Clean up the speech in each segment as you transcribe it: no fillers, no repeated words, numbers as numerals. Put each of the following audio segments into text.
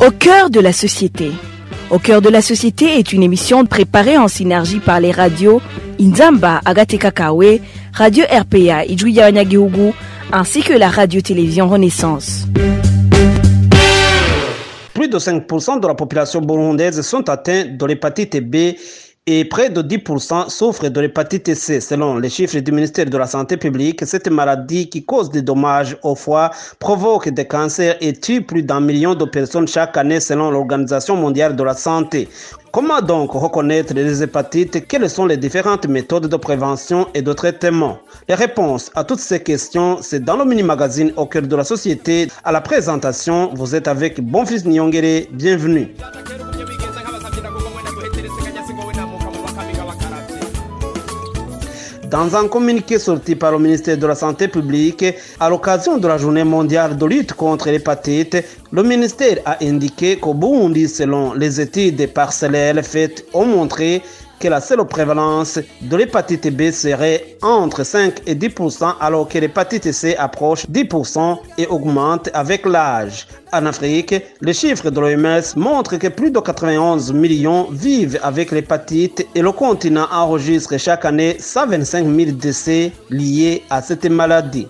Au cœur de la société. Au cœur de la société est une émission préparée en synergie par les radios Inzamba, Agatekakawe, Radio RPA, Ijwi-Yawanyagihugu, ainsi que la radio-télévision Renaissance. Plus de 5% de la population burundaise sont atteints de l'hépatite B et près de 10% souffrent de l'hépatite C. Selon les chiffres du ministère de la Santé publique, cette maladie qui cause des dommages au foie, provoque des cancers et tue plus d'1 million de personnes chaque année selon l'Organisation mondiale de la santé. Comment donc reconnaître les hépatites? Quelles sont les différentes méthodes de prévention et de traitement? Les réponses à toutes ces questions, c'est dans le mini-magazine Au cœur de la société. À la présentation, vous êtes avec Bonfils Nyongere. Bienvenue. Dans un communiqué sorti par le ministère de la Santé publique, à l'occasion de la journée mondiale de lutte contre l'hépatite, le ministère a indiqué qu'au Burundi, selon les études parcellaires faites, ont montré que la seule prévalence de l'hépatite B serait entre 5 et 10%, alors que l'hépatite C approche 10% et augmente avec l'âge. En Afrique, les chiffres de l'OMS montrent que plus de 91 millions vivent avec l'hépatite et le continent enregistre chaque année 125 000 décès liés à cette maladie.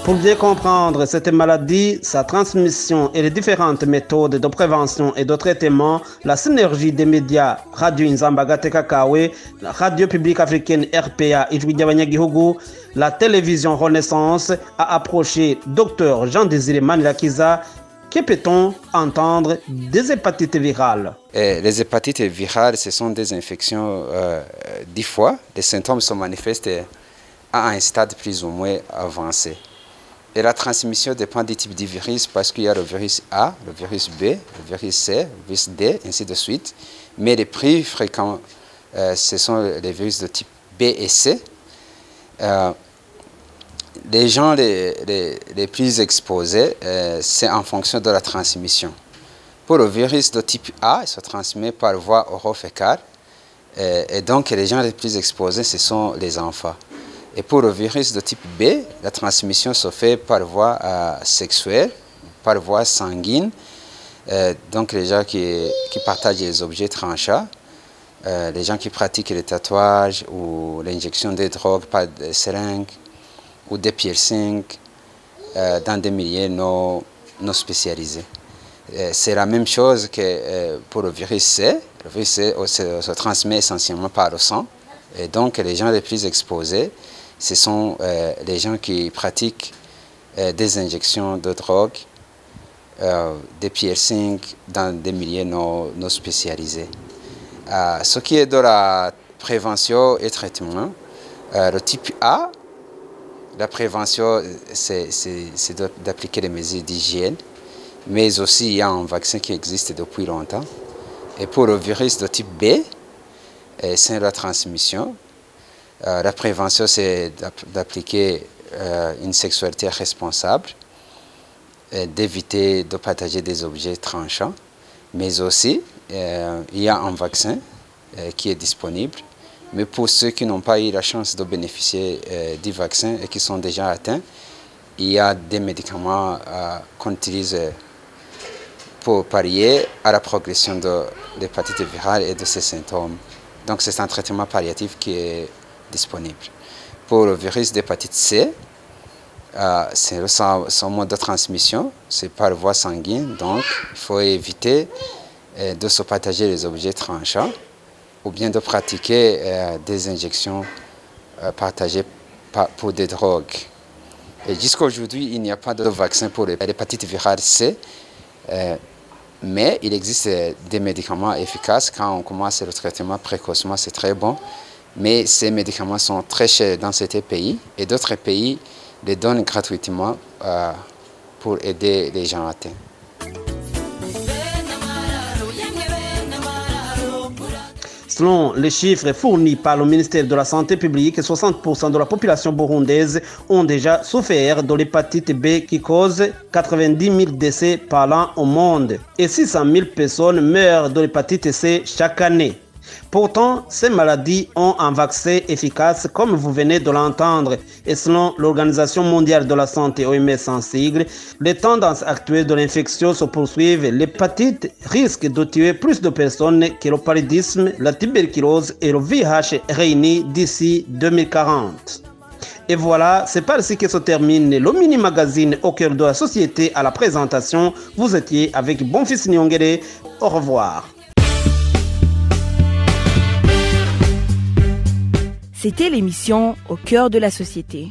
Pour bien comprendre cette maladie, sa transmission et les différentes méthodes de prévention et de traitement, la synergie des médias Radio Inzamba Agatekakawe, la radio publique africaine RPA Ijwi-Yawanyagihugu, la télévision Renaissance a approché Dr Jean-Désiré Manirakiza. Que peut-on entendre des hépatites virales? Les hépatites virales, ce sont des infections 10 fois. Les symptômes se manifestent à un stade plus ou moins avancé. Et la transmission dépend du type du virus parce qu'il y a le virus A, le virus B, le virus C, le virus D, ainsi de suite. Mais les plus fréquents, ce sont les virus de type B et C. Les gens les plus exposés, c'est en fonction de la transmission. Pour le virus de type A, il se transmet par voie orofécale. Et donc, les gens les plus exposés, ce sont les enfants. Et pour le virus de type B, la transmission se fait par voie sexuelle, par voie sanguine. Donc les gens qui partagent les objets tranchants, les gens qui pratiquent les tatouages ou l'injection des drogues par des seringues ou des piercings dans des milieux non spécialisés. C'est la même chose que pour le virus C. Le virus C se transmet essentiellement par le sang. Et donc les gens les plus exposés, ce sont les gens qui pratiquent des injections de drogue, des piercings dans des milieux non spécialisés. Ce qui est de la prévention et traitement, le type A, la prévention, c'est d'appliquer les mesures d'hygiène, mais aussi il y a un vaccin qui existe depuis longtemps. Et pour le virus de type B, c'est la transmission. La prévention, c'est d'appliquer une sexualité responsable, d'éviter de partager des objets tranchants, mais aussi il y a un vaccin qui est disponible. Mais pour ceux qui n'ont pas eu la chance de bénéficier du vaccin et qui sont déjà atteints, il y a des médicaments qu'on utilise pour pallier à la progression de l'hépatite virale et de ses symptômes. Donc c'est un traitement palliatif qui est disponible. Pour le virus d'hépatite C, c'est son mode de transmission, c'est par voie sanguine, donc il faut éviter de se partager les objets tranchants ou bien de pratiquer des injections partagées pour des drogues. Et jusqu'à aujourd'hui, il n'y a pas de vaccin pour l'hépatite virale C, mais il existe des médicaments efficaces. Quand on commence le traitement précocement, c'est très bon. Mais ces médicaments sont très chers dans certains pays et d'autres pays les donnent gratuitement pour aider les gens atteints. Selon les chiffres fournis par le ministère de la Santé publique, 60% de la population burundaise ont déjà souffert de l'hépatite B qui cause 90 000 décès par an au monde. Et 600 000 personnes meurent de l'hépatite C chaque année. Pourtant, ces maladies ont un vaccin efficace comme vous venez de l'entendre et selon l'Organisation mondiale de la santé OMS en sigle, les tendances actuelles de l'infection se poursuivent. L'hépatite risque de tuer plus de personnes que le paludisme, la tuberculose et le VIH réunis d'ici 2040. Et voilà, c'est par ici que se termine le mini-magazine au cœur de la société. À la présentation, vous étiez avec Bonfils Nyongere. Au revoir. C'était l'émission Au cœur de la société.